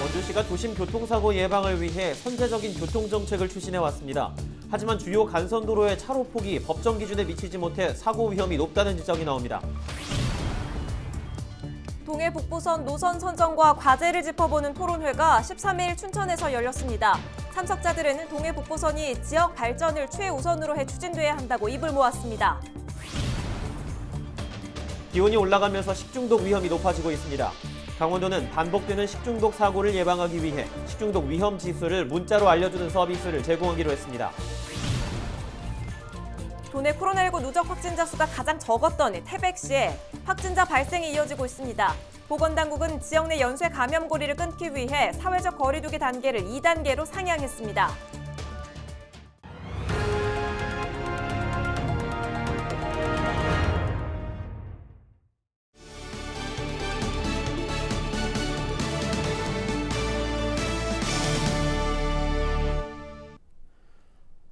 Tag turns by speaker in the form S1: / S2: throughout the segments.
S1: 광주시가 도심 교통사고 예방을 위해 선제적인 교통정책을 추진해왔습니다. 하지만 주요 간선도로의 차로 폭이 법정 기준에 미치지 못해 사고 위험이 높다는 지적이 나옵니다.
S2: 동해 북부선 노선 선정과 과제를 짚어보는 토론회가 13일 춘천에서 열렸습니다. 참석자들은 동해 북부선이 지역 발전을 최우선으로 해 추진돼야 한다고 입을 모았습니다.
S1: 기온이 올라가면서 식중독 위험이 높아지고 있습니다. 강원도는 반복되는 식중독 사고를 예방하기 위해 식중독 위험 지수를 문자로 알려주는 서비스를 제공하기로 했습니다.
S2: 도내 코로나19 누적 확진자 수가 가장 적었던 태백시에 확진자 발생이 이어지고 있습니다. 보건당국은 지역 내 연쇄 감염고리를 끊기 위해 사회적 거리두기 단계를 2단계로 상향했습니다.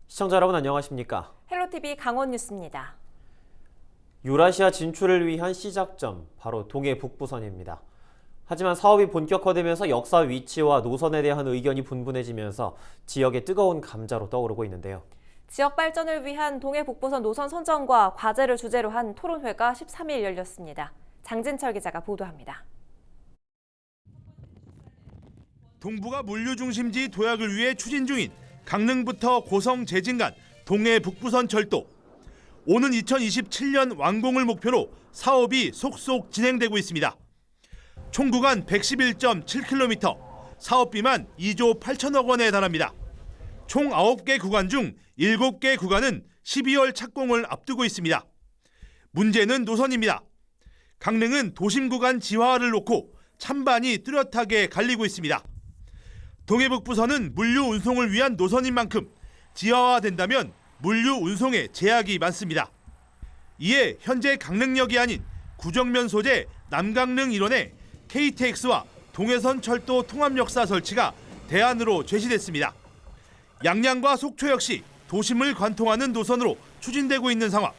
S1: 시청자 여러분 안녕하십니까?
S2: 헬로티비 강원 뉴스입니다.
S1: 유라시아 진출을 위한 시작점, 바로 동해 북부선입니다. 하지만 사업이 본격화되면서 역사 위치와 노선에 대한 의견이 분분해지면서 지역의 뜨거운 감자로 떠오르고 있는데요.
S2: 지역 발전을 위한 동해 북부선 노선 선정과 과제를 주제로 한 토론회가 13일 열렸습니다. 장진철 기자가 보도합니다.
S3: 동부가 물류 중심지 도약을 위해 추진 중인 강릉부터 고성 제진 간 동해 북부선 철도. 오는 2027년 완공을 목표로 사업이 속속 진행되고 있습니다. 총 구간 111.7km, 사업비만 2조 8천억 원에 달합니다. 총 9개 구간 중 7개 구간은 12월 착공을 앞두고 있습니다. 문제는 노선입니다. 강릉은 도심 구간 지하화를 놓고 찬반이 뚜렷하게 갈리고 있습니다. 동해북부선은 물류 운송을 위한 노선인 만큼 지하화된다면 물류 운송에 제약이 많습니다. 이에 현재 강릉역이 아닌 구정면 소재 남강릉 일원에 KTX와 동해선 철도 통합역사 설치가 대안으로 제시됐습니다. 양양과 속초 역시 도심을 관통하는 노선으로 추진되고 있는 상황.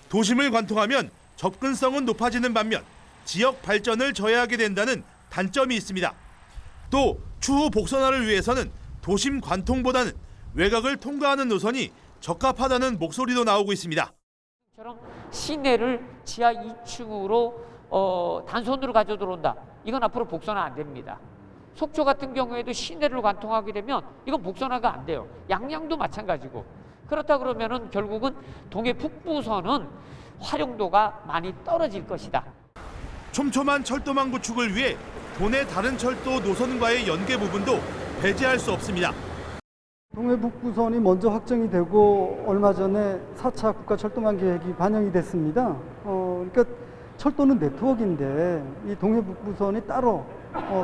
S3: 도심을 관통하면 접근성은 높아지는 반면 지역 발전을 저해하게 된다는 단점이 있습니다. 또 추후 복선화를 위해서는 도심 관통보다는 외곽을 통과하는 노선이 적합하다는 목소리도 나오고 있습니다.
S4: 시내를 지하 2층으로 단선으로 가져 들어온다. 이건 앞으로 복선화 안 됩니다. 속초 같은 경우에도 시내를 관통하게 되면 이건 복선화가 안 돼요. 양양도 마찬가지고. 그렇다 그러면은 결국은 동해 북부선은 활용도가 많이 떨어질 것이다.
S3: 촘촘한 철도망 구축을 위해 도내 다른 철도 노선과의 연계 부분도 배제할 수 없습니다.
S5: 동해 북부선이 먼저 확정이 되고 얼마 전에 4차 국가철도망 계획이 반영이 됐습니다. 그러니까 철도는 네트워크인데 이 동해 북부선이 따로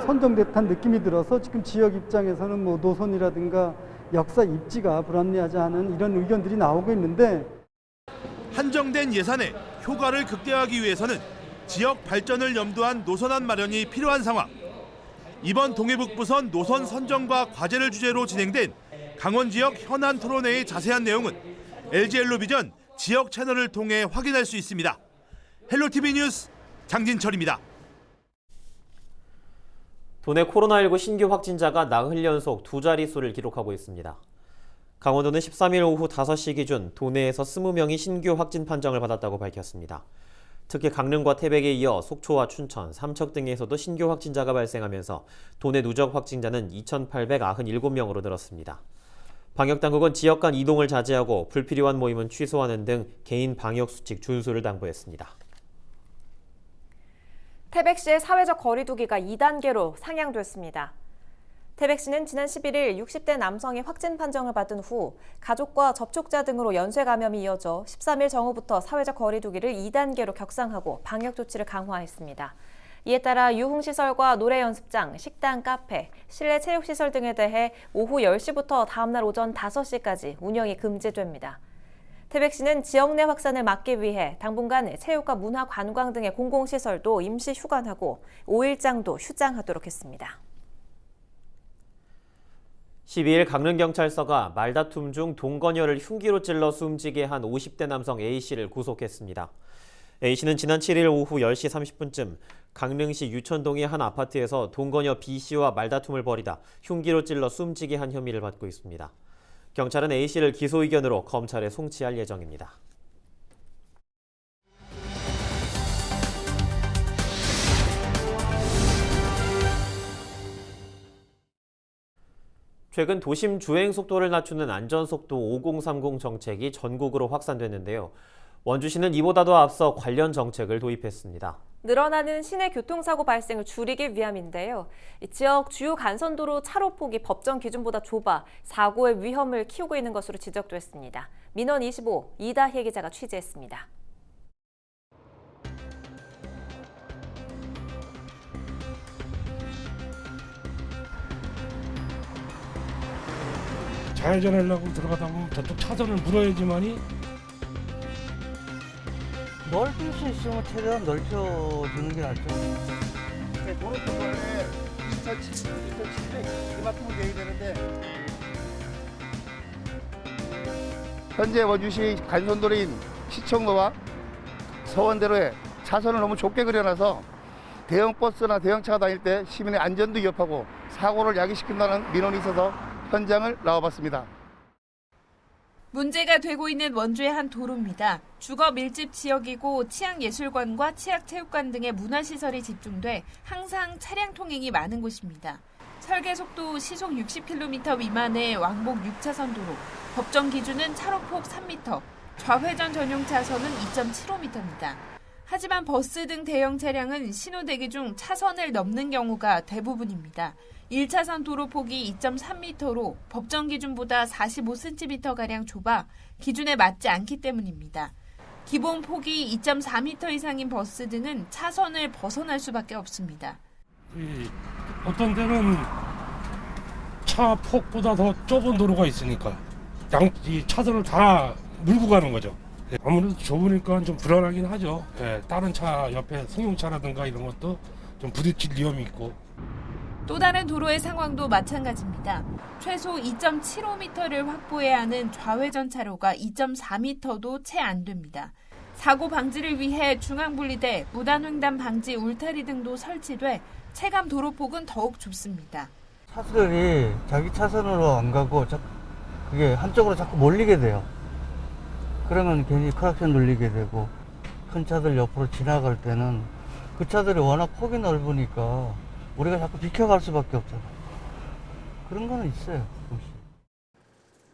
S5: 선정됐다는 느낌이 들어서 지금 지역 입장에서는 뭐 노선이라든가 역사 입지가 불합리하지 않은 이런 의견들이 나오고 있는데,
S3: 한정된 예산에 효과를 극대화하기 위해서는 지역 발전을 염두한 노선안 마련이 필요한 상황. 이번 동해북부선 노선 선정과 과제를 주제로 진행된 강원 지역 현안 토론회의 자세한 내용은 LG 헬로비전 지역 채널을 통해 확인할 수 있습니다. 헬로티비 뉴스 장진철입니다.
S1: 도내 코로나19 신규 확진자가 나흘 연속 두 자릿수를 기록하고 있습니다. 강원도는 13일 오후 5시 기준 도내에서 20명이 신규 확진 판정을 받았다고 밝혔습니다. 특히 강릉과 태백에 이어 속초와 춘천, 삼척 등에서도 신규 확진자가 발생하면서 도내 누적 확진자는 2,897명으로 늘었습니다. 방역당국은 지역 간 이동을 자제하고 불필요한 모임은 취소하는 등 개인 방역수칙 준수를 당부했습니다.
S2: 태백시의 사회적 거리두기가 2단계로 상향됐습니다. 태백시는 지난 11일 60대 남성이 확진 판정을 받은 후 가족과 접촉자 등으로 연쇄 감염이 이어져 13일 정오부터 사회적 거리두기를 2단계로 격상하고 방역 조치를 강화했습니다. 이에 따라 유흥시설과 노래연습장, 식당, 카페, 실내 체육시설 등에 대해 오후 10시부터 다음날 오전 5시까지 운영이 금지됩니다. 태백시는 지역 내 확산을 막기 위해 당분간 체육과 문화, 관광 등의 공공시설도 임시 휴관하고 5일장도 휴장하도록 했습니다.
S1: 12일 강릉경찰서가 말다툼 중 동거녀를 흉기로 찔러 숨지게 한 50대 남성 A씨를 구속했습니다. A씨는 지난 7일 오후 10시 30분쯤 강릉시 유천동의 한 아파트에서 동거녀 B씨와 말다툼을 벌이다 흉기로 찔러 숨지게 한 혐의를 받고 있습니다. 경찰은 A씨를 기소 의견으로 검찰에 송치할 예정입니다. 최근 도심 주행 속도를 낮추는 안전속도 5030 정책이 전국으로 확산됐는데요. 원주시는 이보다도 앞서 관련 정책을 도입했습니다.
S2: 늘어나는 시내 교통사고 발생을 줄이기 위함인데요. 이 지역 주요 간선도로 차로폭이 법정 기준보다 좁아 사고의 위험을 키우고 있는 것으로 지적됐습니다. 민원 25 이다희 기자가 취재했습니다.
S6: 좌회전하려고 들어가다 보면 저쪽 차선을 물어야지만이
S7: 넓힐 수 있으면 최대한 넓혀주는 게 낫죠.
S8: 도로 표본에 2,700 이만큼은 돼야 되는데 현재 원주시 간선도로인 시청로와 서원대로에 차선을 너무 좁게 그려놔서 대형 버스나 대형차가 다닐 때 시민의 안전도 위협하고 사고를 야기시킨다는 민원이 있어서 현장을 나와봤습니다.
S9: 문제가 되고 있는 원주의 한 도로입니다. 주거 밀집 지역이고 치앙예술관과 치악체육관 등의 문화시설이 집중돼 항상 차량 통행이 많은 곳입니다. 설계 속도 시속 60km 미만의 왕복 6차선 도로, 법정 기준은 차로폭 3m, 좌회전 전용 차선은 2.75m입니다. 하지만 버스 등 대형 차량은 신호 대기 중 차선을 넘는 경우가 대부분입니다. 1차선 도로폭이 2.3m로 법정 기준보다 45cm가량 좁아 기준에 맞지 않기 때문입니다. 기본 폭이 2.4m 이상인 버스 등은 차선을 벗어날 수밖에 없습니다.
S6: 어떤 데는 차 폭보다 더 좁은 도로가 있으니까 이 차선을 다 물고 가는 거죠. 아무래도 좁으니까 좀 불안하긴 하죠. 다른 차 옆에 승용차라든가 이런 것도 좀 부딪힐 위험이 있고.
S9: 또 다른 도로의 상황도 마찬가지입니다. 최소 2.75m를 확보해야 하는 좌회전 차로가 2.4m도 채 안 됩니다. 사고 방지를 위해 중앙분리대, 무단횡단 방지 울타리 등도 설치돼 체감 도로폭은 더욱 좁습니다.
S7: 차들이 자기 차선으로 안 가고 그게 한쪽으로 자꾸 몰리게 돼요. 그러면 괜히 크락션 눌리게 되고 큰 차들 옆으로 지나갈 때는 그 차들이 워낙 폭이 넓으니까 우리가 자꾸 비켜갈 수밖에 없잖아. 그런 거는 있어요.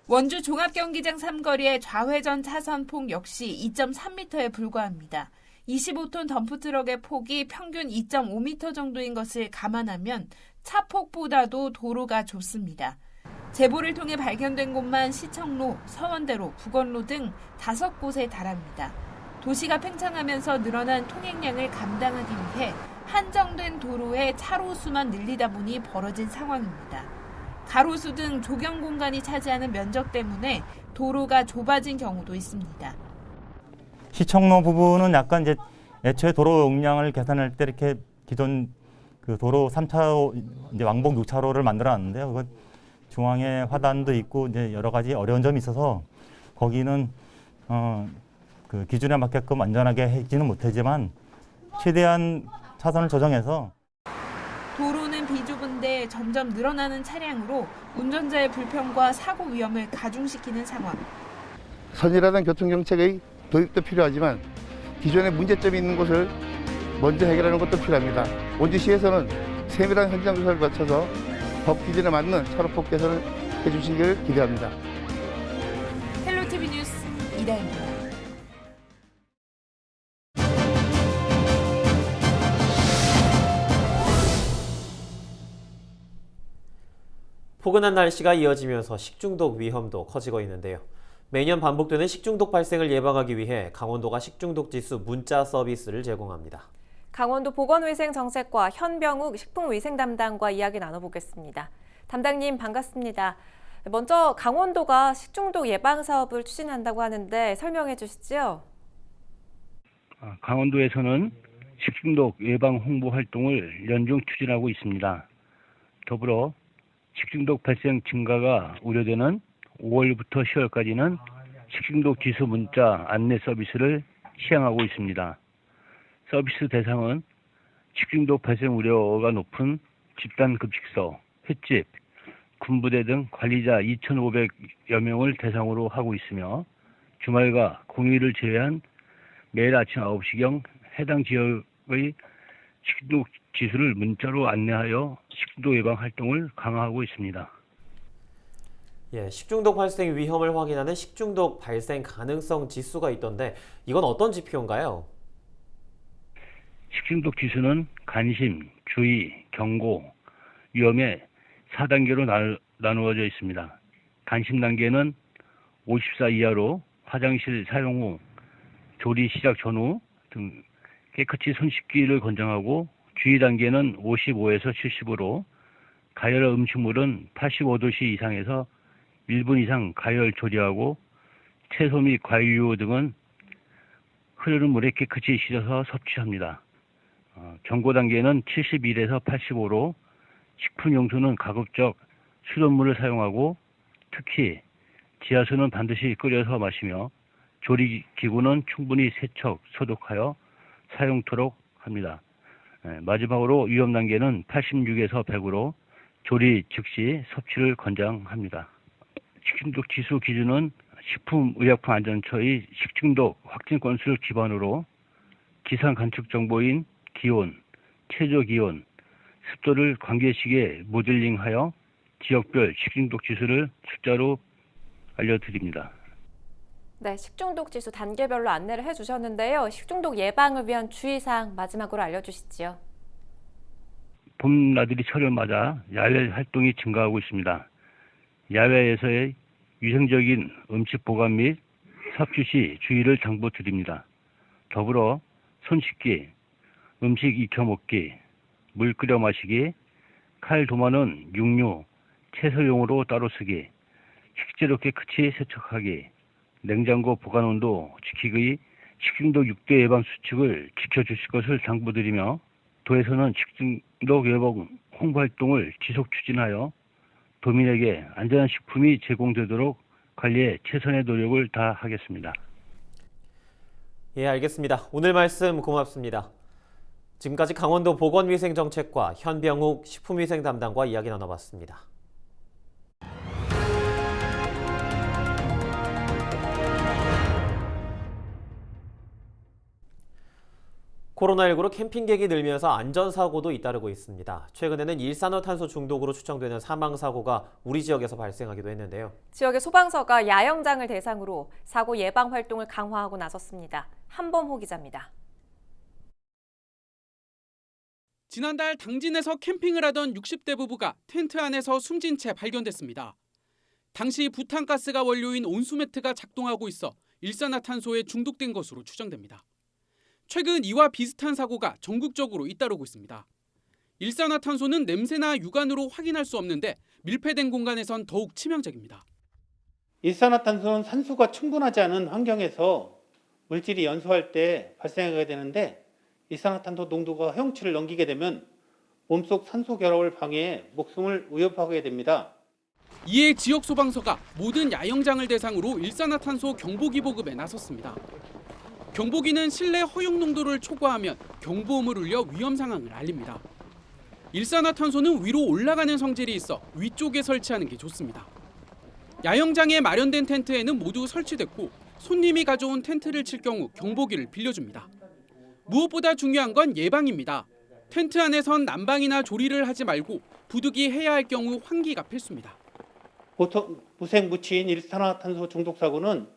S9: 원주 종합경기장 3거리의 좌회전 차선 폭 역시 2.3m에 불과합니다. 25톤 덤프트럭의 폭이 평균 2.5m 정도인 것을 감안하면 차 폭보다도 도로가 좁습니다. 제보를 통해 발견된 곳만 시청로, 서원대로, 북원로 등 5곳에 달합니다. 도시가 팽창하면서 늘어난 통행량을 감당하기 위해 한정된 도로에 차로 수만 늘리다 보니 벌어진 상황입니다. 가로수 등 조경 공간이 차지하는 면적 때문에 도로가 좁아진 경우도 있습니다.
S10: 시청로 부분은 약간 이제 애초에 도로 용량을 계산할 때 이렇게 기존 그 도로 3차로 이제 왕복 6차로를 만들어 놨는데요. 그건 중앙에 화단도 있고 이제 여러 가지 어려운 점이 있어서 거기는 그 기준에 맞게끔 안전하게 하지는 못하지만 최대한 차선을 조정해서
S9: 도로는 비좁은데 점점 늘어나는 차량으로 운전자의 불편과 사고 위험을 가중시키는 상황.
S8: 선이라든 교통정책의 도입도 필요하지만 기존에 문제점이 있는 곳을 먼저 해결하는 것도 필요합니다. 원주시에서는 세밀한 현장 조사를 거쳐서 법 기준에 맞는 차로폭 개선을 해주시길 기대합니다.
S9: 헬로티비 뉴스 이다희입니다.
S1: 포근한 날씨가 이어지면서 식중독 위험도 커지고 있는데요. 매년 반복되는 식중독 발생을 예방하기 위해 강원도가 식중독 지수 문자 서비스를 제공합니다.
S2: 강원도 보건위생정책과 현병욱 식품위생 담당과 이야기 나눠보겠습니다. 담당님 반갑습니다. 먼저 강원도가 식중독 예방 사업을 추진한다고 하는데 설명해 주시죠.
S11: 강원도에서는 식중독 예방 홍보 활동을 연중 추진하고 있습니다. 더불어 식중독 발생 증가가 우려되는 5월부터 10월까지는 식중독 지수 문자 안내 서비스를 시행하고 있습니다. 서비스 대상은 식중독 발생 우려가 높은 집단급식소, 횟집, 군부대 등 관리자 2,500여 명을 대상으로 하고 있으며 주말과 공휴일을 제외한 매일 아침 9시경 해당 지역의 식중독 지수를 문자로 안내하여 식중독 예방 활동을 강화하고 있습니다.
S1: 예, 식중독 발생 위험을 확인하는 식중독 발생 가능성 지수가 있던데 이건 어떤 지표인가요?
S11: 식중독 지수는 관심, 주의, 경고, 위험의 4단계로 나누어져 있습니다. 관심 단계는 54 이하로 화장실 사용 후, 조리 시작 전후 등 깨끗이 손 씻기를 권장하고, 주의 단계는 55에서 70으로 가열 음식물은 85도씨 이상에서 1분 이상 가열 조리하고, 채소 및 과일류 등은 흐르는 물에 깨끗이 씻어서 섭취합니다. 경고 단계는 71에서 85로 식품용수는 가급적 수돗물을 사용하고, 특히 지하수는 반드시 끓여서 마시며 조리기구는 충분히 세척, 소독하여 사용토록 합니다. 마지막으로 위험 단계는 86에서 100으로 조리 즉시 섭취를 권장합니다. 식중독 지수 기준은 식품의약품안전처의 식중독 확진 건수를 기반으로 기상 관측 정보인 기온, 체조 기온, 습도를 관계식에 모델링하여 지역별 식중독 지수를 숫자로 알려드립니다.
S2: 네, 식중독 지수 단계별로 안내를 해주셨는데요. 식중독 예방을 위한 주의사항 마지막으로 알려주시죠.
S11: 봄 나들이 철을 맞아 야외 활동이 증가하고 있습니다. 야외에서의 위생적인 음식 보관 및 섭취 시 주의를 당부드립니다. 더불어 손 씻기, 음식 익혀 먹기, 물 끓여 마시기, 칼 도마는 육류, 채소용으로 따로 쓰기, 식재료 깨끗이 세척하기, 냉장고 보관 온도 지키기, 식중독 6대 예방 수칙을 지켜주실 것을 당부드리며, 도에서는 식중독 예방 홍보 활동을 지속 추진하여 도민에게 안전한 식품이 제공되도록 관리에 최선의 노력을 다하겠습니다.
S1: 예, 알겠습니다. 오늘 말씀 고맙습니다. 지금까지 강원도 보건위생정책과 현병욱 식품위생 담당과 이야기 나눠봤습니다. 코로나19로 캠핑객이 늘면서 안전사고도 잇따르고 있습니다. 최근에는 일산화탄소 중독으로 추정되는 사망사고가 우리 지역에서 발생하기도 했는데요.
S2: 지역의 소방서가 야영장을 대상으로 사고 예방 활동을 강화하고 나섰습니다. 한범호 기자입니다.
S12: 지난달 당진에서 캠핑을 하던 60대 부부가 텐트 안에서 숨진 채 발견됐습니다. 당시 부탄가스가 원료인 온수매트가 작동하고 있어 일산화탄소에 중독된 것으로 추정됩니다. 최근 이와 비슷한 사고가 전국적으로 잇따르고 있습니다. 일산화탄소는 냄새나 육안으로 확인할 수 없는데 밀폐된 공간에선 더욱 치명적입니다.
S13: 일산화탄소는 산소가 충분하지 않은 환경에서 물질이 연소할 때 발생하게 되는데, 일산화탄소 농도가 허용치를 넘기게 되면 몸속 산소 결합을 방해해 목숨을 위협하게 됩니다.
S12: 이에 지역 소방서가 모든 야영장을 대상으로 일산화탄소 경보기 보급에 나섰습니다. 경보기는 실내 허용 농도를 초과하면 경보음을 울려 위험 상황을 알립니다. 일산화탄소는 위로 올라가는 성질이 있어 위쪽에 설치하는 게 좋습니다. 야영장에 마련된 텐트에는 모두 설치됐고, 손님이 가져온 텐트를 칠 경우 경보기를 빌려줍니다. 무엇보다 중요한 건 예방입니다. 텐트 안에선 난방이나 조리를 하지 말고 부득이 해야 할 경우 환기가 필수입니다.
S13: 보통 무색무취인 일산화탄소 중독 사고는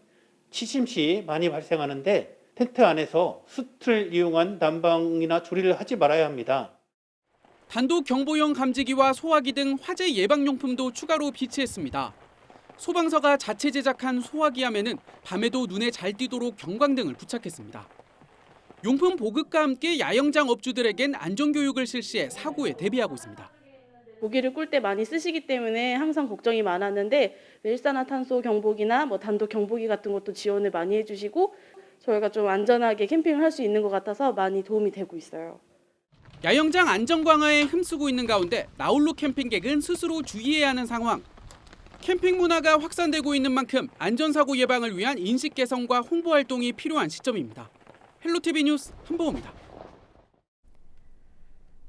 S13: 취침 시 많이 발생하는데, 텐트 안에서 수트를 이용한 난방이나 조리를 하지 말아야 합니다.
S12: 단독 경보용 감지기와 소화기 등 화재 예방용품도 추가로 비치했습니다. 소방서가 자체 제작한 소화기함에는 밤에도 눈에 잘 띄도록 경광등을 부착했습니다. 용품 보급과 함께 야영장 업주들에겐 안전교육을 실시해 사고에 대비하고 있습니다.
S14: 모기를 꿀 때 많이 쓰시기 때문에 항상 걱정이 많았는데, 일산화탄소 경보기나 단독 경보기 같은 것도 지원을 많이 해주시고, 저희가 좀 안전하게 캠핑을 할 수 있는 것 같아서 많이 도움이 되고 있어요.
S12: 야영장 안전 강화에 힘쓰고 있는 가운데 나홀로 캠핑객은 스스로 주의해야 하는 상황. 캠핑 문화가 확산되고 있는 만큼 안전사고 예방을 위한 인식 개선과 홍보 활동이 필요한 시점입니다. 헬로티비 뉴스 한보호입니다.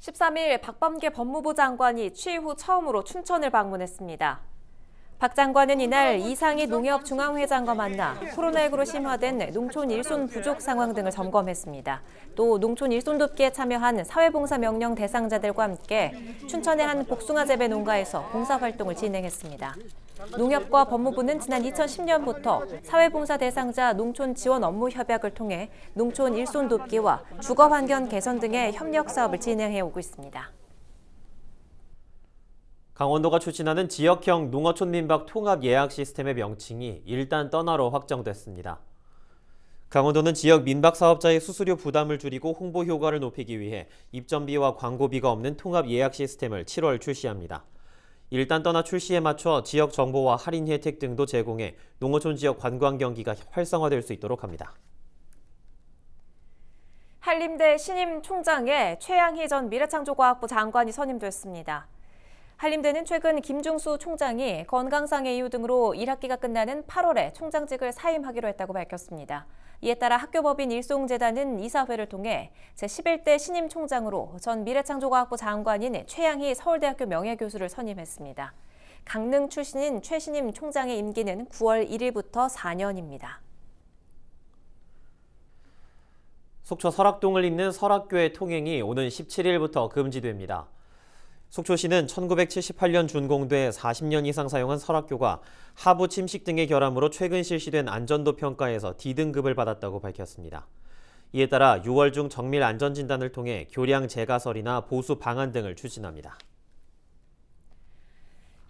S2: 13일 박범계 법무부 장관이 취임 후 처음으로 춘천을 방문했습니다. 박 장관은 이날 이상희 농협중앙회장과 만나 코로나19로 심화된 농촌 일손 부족 상황 등을 점검했습니다. 또 농촌 일손 돕기에 참여한 사회봉사 명령 대상자들과 함께 춘천의 한 복숭아 재배 농가에서 봉사활동을 진행했습니다. 농협과 법무부는 지난 2010년부터 사회봉사 대상자 농촌 지원 업무 협약을 통해 농촌 일손 돕기와 주거환경 개선 등의 협력 사업을 진행해 오고 있습니다.
S1: 강원도가 추진하는 지역형 농어촌 민박 통합 예약 시스템의 명칭이 일단 떠나로 확정됐습니다. 강원도는 지역 민박 사업자의 수수료 부담을 줄이고 홍보 효과를 높이기 위해 입점비와 광고비가 없는 통합 예약 시스템을 7월 출시합니다. 일단 떠나 출시에 맞춰 지역 정보와 할인 혜택 등도 제공해 농어촌 지역 관광 경기가 활성화될 수 있도록 합니다.
S2: 한림대 신임 총장에 최양희 전 미래창조과학부 장관이 선임됐습니다. 한림대는 최근 김중수 총장이 건강상의 이유 등으로 1학기가 끝나는 8월에 총장직을 사임하기로 했다고 밝혔습니다. 이에 따라 학교법인 일송재단은 이사회를 통해 제11대 신임 총장으로 전 미래창조과학부 장관인 최양희 서울대학교 명예교수를 선임했습니다. 강릉 출신인 최 신임 총장의 임기는 9월 1일부터 4년입니다.
S1: 속초 설악동을 잇는 설악교의 통행이 오는 17일부터 금지됩니다. 속초시는 1978년 준공돼 40년 이상 사용한 설악교가 하부 침식 등의 결함으로 최근 실시된 안전도 평가에서 D등급을 받았다고 밝혔습니다. 이에 따라 6월 중 정밀 안전진단을 통해 교량 재가설이나 보수 방안 등을 추진합니다.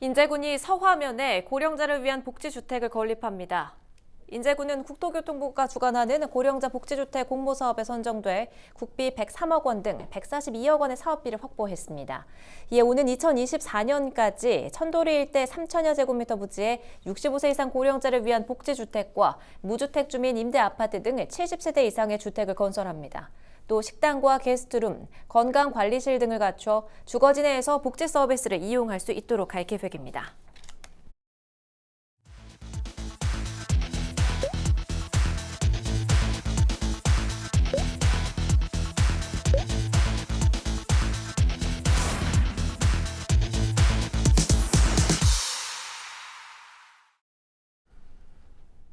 S2: 인제군이 서화면에 고령자를 위한 복지주택을 건립합니다. 인제군은 국토교통부가 주관하는 고령자 복지주택 공모사업에 선정돼 국비 103억 원 등 142억 원의 사업비를 확보했습니다. 이에 오는 2024년까지 천도리 일대 3천여 제곱미터 부지에 65세 이상 고령자를 위한 복지주택과 무주택 주민 임대 아파트 등 70세대 이상의 주택을 건설합니다. 또 식당과 게스트룸, 건강관리실 등을 갖춰 주거지 내에서 복지 서비스를 이용할 수 있도록 할 계획입니다.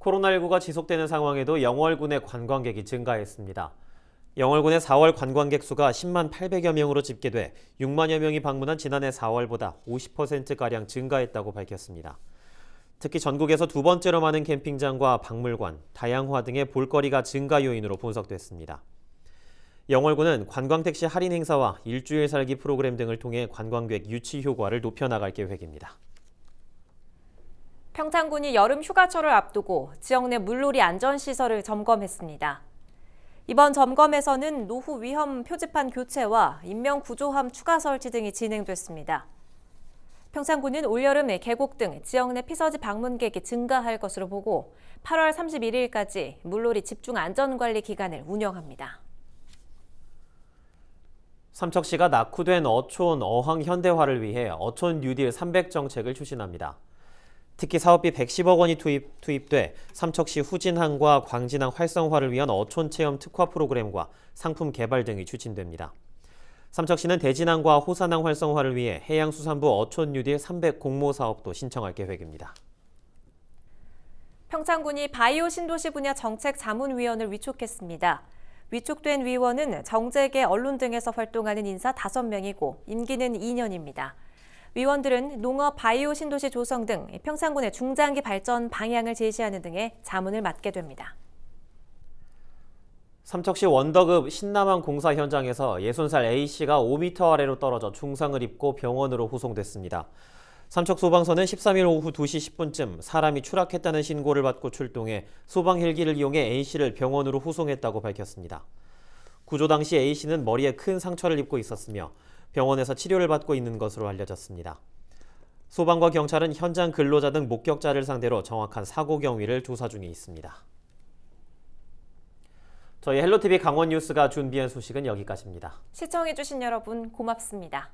S1: 코로나19가 지속되는 상황에도 영월군의 관광객이 증가했습니다. 영월군의 4월 관광객 수가 10만 800여 명으로 집계돼 6만여 명이 방문한 지난해 4월보다 50%가량 증가했다고 밝혔습니다. 특히 전국에서 두 번째로 많은 캠핑장과 박물관, 다양화 등의 볼거리가 증가 요인으로 분석됐습니다. 영월군은 관광택시 할인 행사와 일주일 살기 프로그램 등을 통해 관광객 유치 효과를 높여나갈 계획입니다.
S2: 평창군이 여름 휴가철을 앞두고 지역 내 물놀이 안전시설을 점검했습니다. 이번 점검에서는 노후 위험 표지판 교체와 인명구조함 추가 설치 등이 진행됐습니다. 평창군은 올여름 계곡 등 지역 내 피서지 방문객이 증가할 것으로 보고 8월 31일까지 물놀이 집중 안전관리 기간을 운영합니다.
S1: 삼척시가 낙후된 어촌 어항 현대화를 위해 어촌 뉴딜 300 정책을 추진합니다. 특히 사업비 110억 원이 투입돼 삼척시 후진항과 광진항 활성화를 위한 어촌 체험 특화 프로그램과 상품 개발 등이 추진됩니다. 삼척시는 대진항과 호산항 활성화를 위해 해양수산부 어촌 뉴딜 300 공모 사업도 신청할 계획입니다.
S2: 평창군이 바이오 신도시 분야 정책 자문위원을 위촉했습니다. 위촉된 위원은 정재계, 언론 등에서 활동하는 인사 5명이고 임기는 2년입니다. 위원들은 농업, 바이오 신도시 조성 등 평창군의 중장기 발전 방향을 제시하는 등의 자문을 맡게 됩니다.
S1: 삼척시 원더급 신남항 공사 현장에서 60살 A씨가 5m 아래로 떨어져 중상을 입고 병원으로 후송됐습니다. 삼척소방서는 13일 오후 2시 10분쯤 사람이 추락했다는 신고를 받고 출동해 소방 헬기를 이용해 A씨를 병원으로 후송했다고 밝혔습니다. 구조 당시 A씨는 머리에 큰 상처를 입고 있었으며 병원에서 치료를 받고 있는 것으로 알려졌습니다. 소방과 경찰은 현장 근로자 등 목격자를 상대로 정확한 사고 경위를 조사 중에 있습니다. 저희 헬로티비 강원 뉴스가 준비한 소식은 여기까지입니다.
S2: 시청해주신 여러분 고맙습니다.